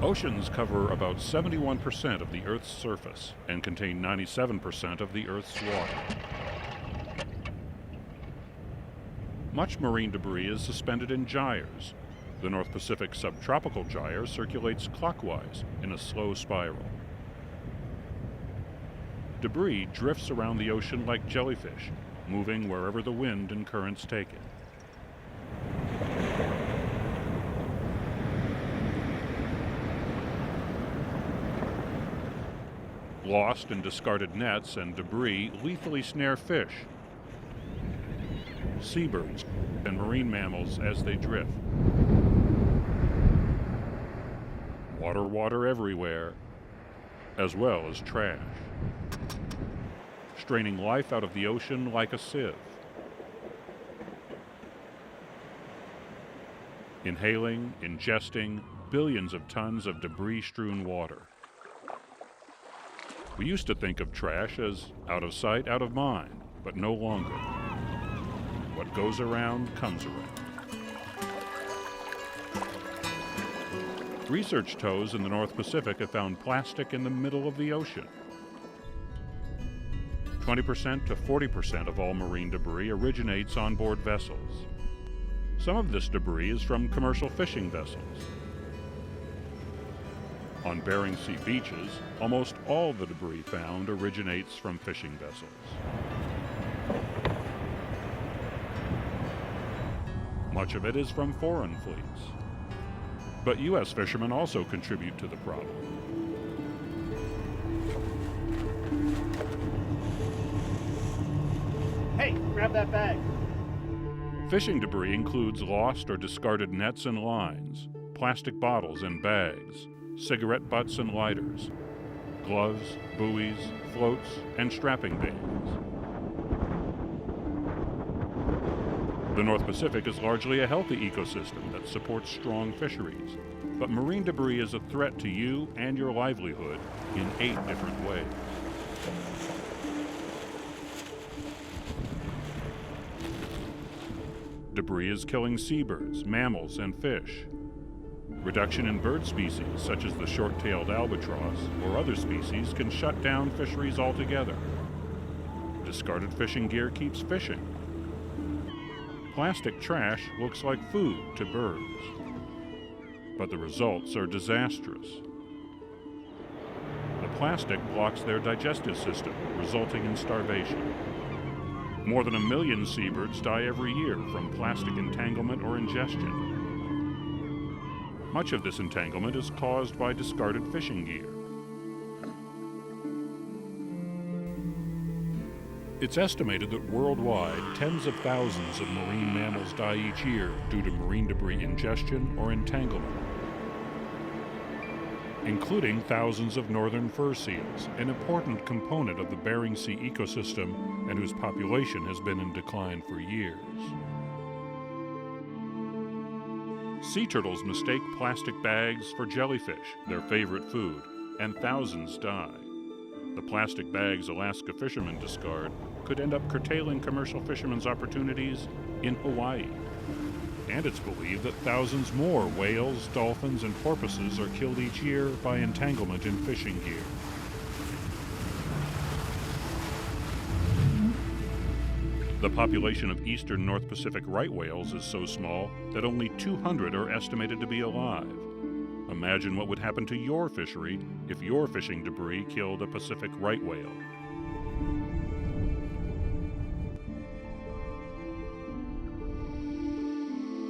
Oceans cover about 71% of the Earth's surface and contain 97% of the Earth's water. Much marine debris is suspended in gyres. The North Pacific subtropical gyre circulates clockwise in a slow spiral. Debris drifts around the ocean like jellyfish, moving wherever the wind and currents take it. Lost and discarded nets and debris lethally snare fish, seabirds, and marine mammals as they drift. Water everywhere, as well as trash, straining life out of the ocean like a sieve. Inhaling, ingesting billions of tons of debris-strewn water. We used to think of trash as out of sight, out of mind, but no longer. What goes around comes around. Research tows in the North Pacific have found plastic in the middle of the ocean. 20% to 40% of all marine debris originates on board vessels. Some of this debris is from commercial fishing vessels. On Bering Sea beaches, almost all the debris found originates from fishing vessels. Much of it is from foreign fleets. But U.S. fishermen also contribute to the problem. Hey, grab that bag. Fishing debris includes lost or discarded nets and lines, plastic bottles and bags, cigarette butts and lighters, gloves, buoys, floats, and strapping bands. The North Pacific is largely a healthy ecosystem that supports strong fisheries, but marine debris is a threat to you and your livelihood in 8 different ways. Debris is killing seabirds, mammals, and fish. Reduction in bird species, such as the short-tailed albatross or other species, can shut down fisheries altogether. Discarded fishing gear keeps fishing. Plastic trash looks like food to birds, but the results are disastrous. The plastic blocks their digestive system, resulting in starvation. More than 1 million seabirds die every year from plastic entanglement or ingestion. Much of this entanglement is caused by discarded fishing gear. It's estimated that worldwide, tens of thousands of marine mammals die each year due to marine debris ingestion or entanglement, including thousands of northern fur seals, an important component of the Bering Sea ecosystem and whose population has been in decline for years. Sea turtles mistake plastic bags for jellyfish, their favorite food, and thousands die. The plastic bags Alaska fishermen discard could end up curtailing commercial fishermen's opportunities in Hawaii. And it's believed that thousands more whales, dolphins, and porpoises are killed each year by entanglement in fishing gear. The population of eastern North Pacific right whales is so small that only 200 are estimated to be alive. Imagine what would happen to your fishery if your fishing debris killed a Pacific right whale.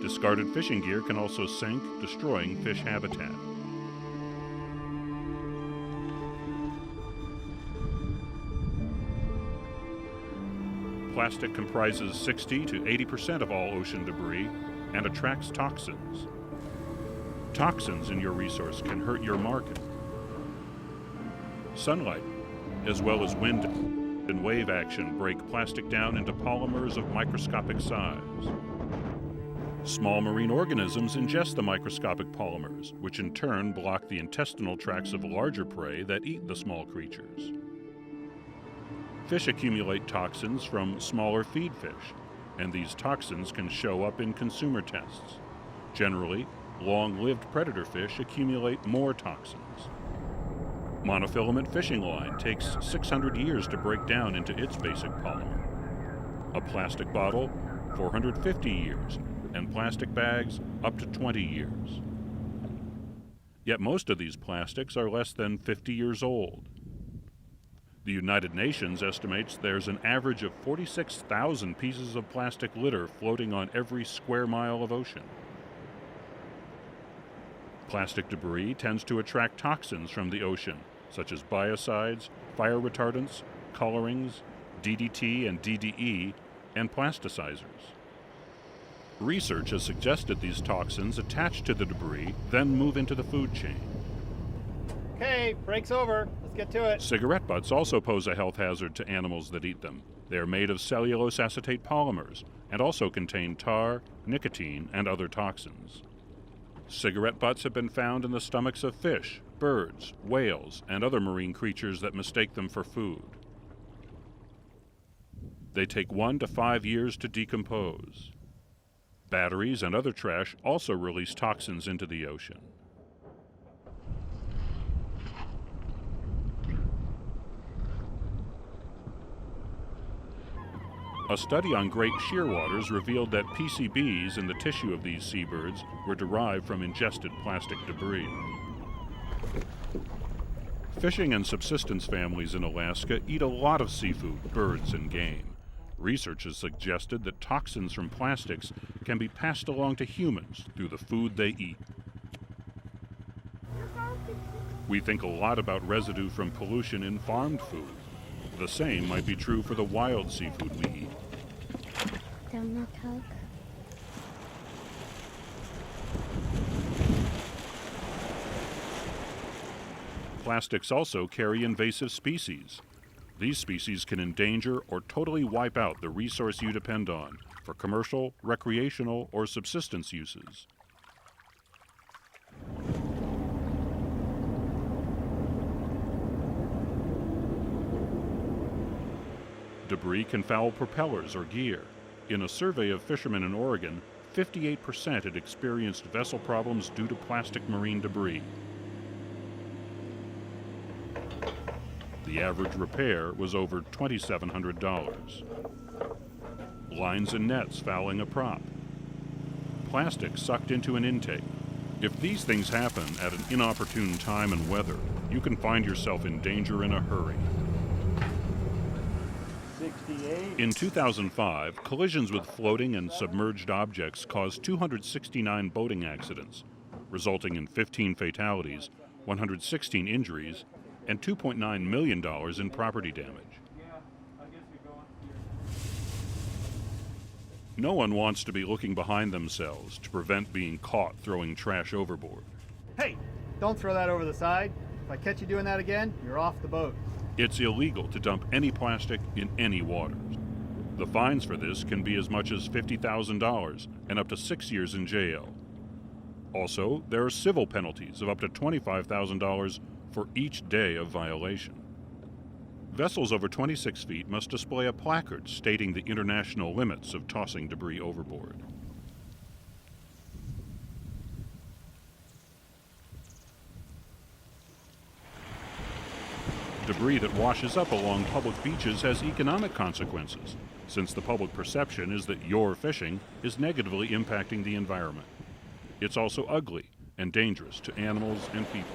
Discarded fishing gear can also sink, destroying fish habitat. Plastic comprises 60 to 80% of all ocean debris and attracts toxins. Toxins in your resource can hurt your market. Sunlight, as well as wind and wave action, break plastic down into polymers of microscopic size. Small marine organisms ingest the microscopic polymers, which in turn block the intestinal tracts of larger prey that eat the small creatures. Fish accumulate toxins from smaller feed fish, and these toxins can show up in consumer tests. Generally, long-lived predator fish accumulate more toxins. Monofilament fishing line takes 600 years to break down into its basic polymer. A plastic bottle, 450 years, and plastic bags up to 20 years. Yet most of these plastics are less than 50 years old. The United Nations estimates there's an average of 46,000 pieces of plastic litter floating on every square mile of ocean. Plastic debris tends to attract toxins from the ocean, such as biocides, fire retardants, colorings, DDT and DDE, and plasticizers. Research has suggested these toxins attach to the debris, then move into the food chain. Okay, break's over. Let's get to it. Cigarette butts also pose a health hazard to animals that eat them. They are made of cellulose acetate polymers and also contain tar, nicotine, and other toxins. Cigarette butts have been found in the stomachs of fish, birds, whales, and other marine creatures that mistake them for food. They take 1 to 5 years to decompose. Batteries and other trash also release toxins into the ocean. A study on great shearwaters revealed that PCBs in the tissue of these seabirds were derived from ingested plastic debris. Fishing and subsistence families in Alaska eat a lot of seafood, birds, and game. Research has suggested that toxins from plastics can be passed along to humans through the food they eat. We think a lot about residue from pollution in farmed food. The same might be true for the wild seafood we eat. Don't tug. Plastics also carry invasive species. These species can endanger or totally wipe out the resource you depend on for commercial, recreational, or subsistence uses. Debris can foul propellers or gear. In a survey of fishermen in Oregon, 58% had experienced vessel problems due to plastic marine debris. The average repair was over $2,700. Lines and nets fouling a prop. Plastic sucked into an intake. If these things happen at an inopportune time and weather, you can find yourself in danger in a hurry. 68. In 2005, collisions with floating and submerged objects caused 269 boating accidents, resulting in 15 fatalities, 116 injuries, and $2.9 million in property damage. No one wants to be looking behind themselves to prevent being caught throwing trash overboard. Hey, don't throw that over the side. If I catch you doing that again, you're off the boat. It's illegal to dump any plastic in any waters. The fines for this can be as much as $50,000 and up to 6 years in jail. Also, there are civil penalties of up to $25,000 for each day of violation. Vessels over 26 feet must display a placard stating the international limits of tossing debris overboard. Debris that washes up along public beaches has economic consequences, since the public perception is that your fishing is negatively impacting the environment. It's also ugly and dangerous to animals and people.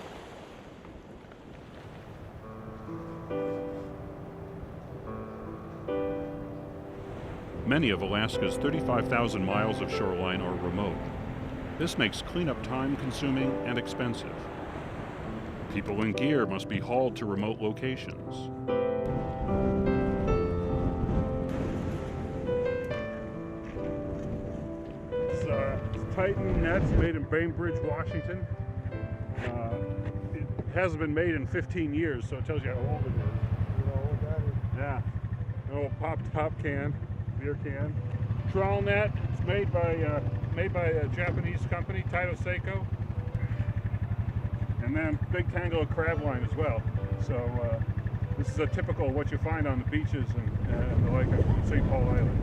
Many of Alaska's 35,000 miles of shoreline are remote. This makes cleanup time-consuming and expensive. People and gear must be hauled to remote locations. It's Titan nets made in Bainbridge, Washington. It hasn't been made in 15 years, so it tells you how old it is. You know how old that is? Yeah. An old pop-top can, beer can. Trawl net. It's made by a Japanese company, Taito Seiko. And then big tangle of crab line as well. So this is a typical what you find on the beaches and the lake of St. Paul Island.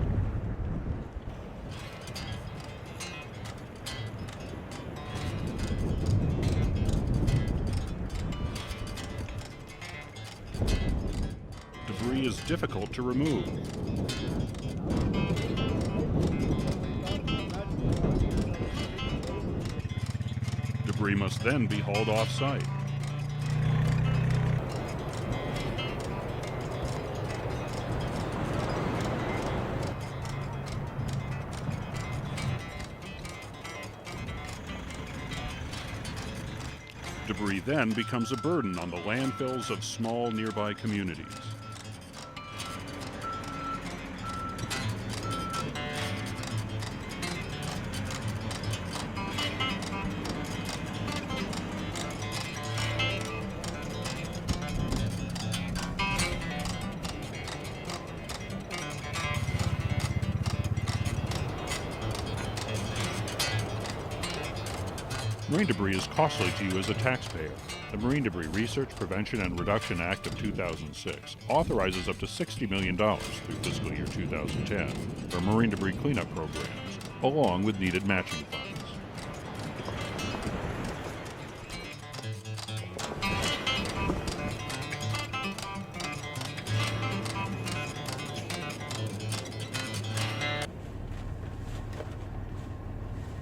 debris is difficult to remove. Debris must then be hauled off-site. Debris then becomes a burden on the landfills of small nearby communities. Marine debris is costly to you as a taxpayer. The Marine Debris Research, Prevention, and Reduction Act of 2006 authorizes up to $60 million through fiscal year 2010 for marine debris cleanup programs, along with needed matching funds.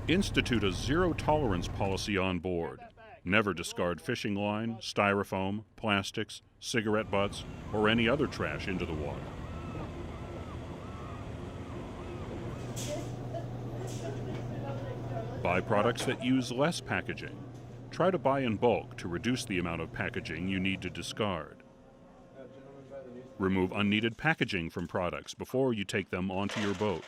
Institute a zero-tolerance policy on board. Never discard fishing line, styrofoam, plastics, cigarette butts, or any other trash into the water. Buy products that use less packaging. Try to buy in bulk to reduce the amount of packaging you need to discard. Remove unneeded packaging from products before you take them onto your boat.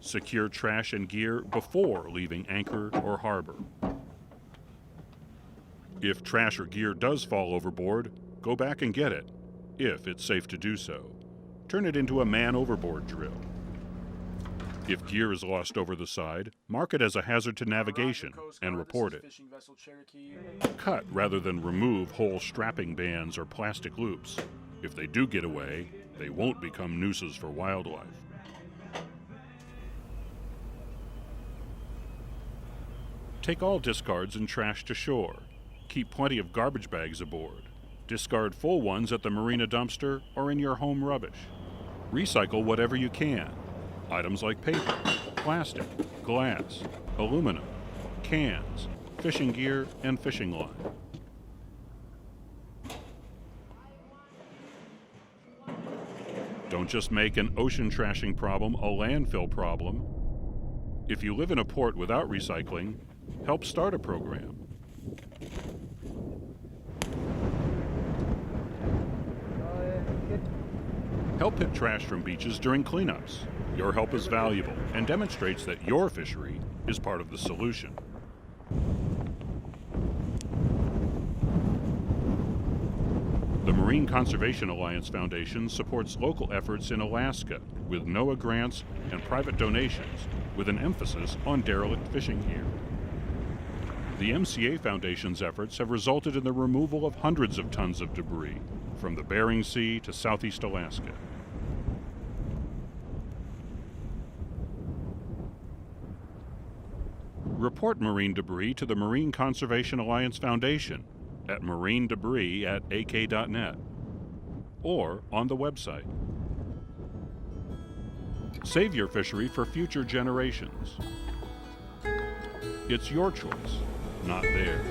Secure trash and gear before leaving anchor or harbor. If trash or gear does fall overboard, go back and get it, if it's safe to do so. Turn it into a man-overboard drill. If gear is lost over the side, mark it as a hazard to navigation and report it. Cut rather than remove whole strapping bands or plastic loops. If they do get away, they won't become nooses for wildlife. Take all discards and trash to shore. Keep plenty of garbage bags aboard. Discard full ones at the marina dumpster or in your home rubbish. Recycle whatever you can. Items like paper, plastic, glass, aluminum, cans, fishing gear, and fishing line. Don't just make an ocean trashing problem a landfill problem. If you live in a port without recycling, help start a program. Help pick trash from beaches during cleanups. Your help is valuable and demonstrates that your fishery is part of the solution. The Marine Conservation Alliance Foundation supports local efforts in Alaska with NOAA grants and private donations with an emphasis on derelict fishing gear. The MCA Foundation's efforts have resulted in the removal of hundreds of tons of debris from the Bering Sea to southeast Alaska. Report marine debris to the Marine Conservation Alliance Foundation at marinedebris@ak.net or on the website. Save your fishery for future generations. It's your choice, not theirs.